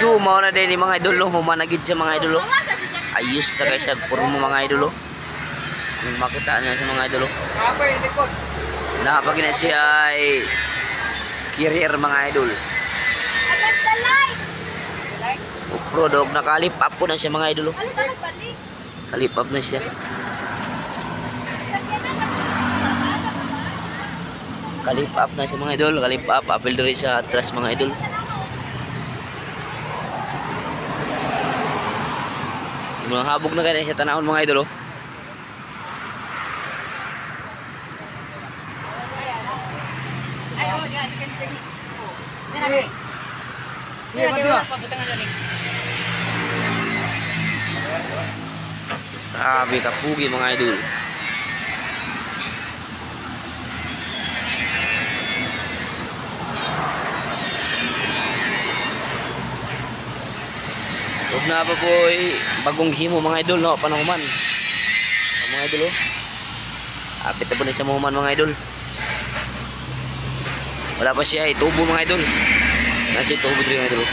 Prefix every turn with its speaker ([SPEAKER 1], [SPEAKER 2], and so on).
[SPEAKER 1] So mao na din ni mga idol no, humanagid siya mga idol. Ayos na kay siya puro mga idol. Ang makita niya sa mga idol. Napag na siya ay carrier mga idol. Pro dog nakalip up po na siya mga idol. Kalip up na siya. Kalip up na siya mga idol. Kalip up apil diri sa atras mga idol. Mga habog na ganyan siya tanahon mga idol. Grabe kapugi mga idol. Huwag na pa po bagong himo mga idol no, panahuman mga idol oh. Apit na po na sa mahuman mga idol. Wala pa siya tubo mga idol. Nasi tubo din mga idol.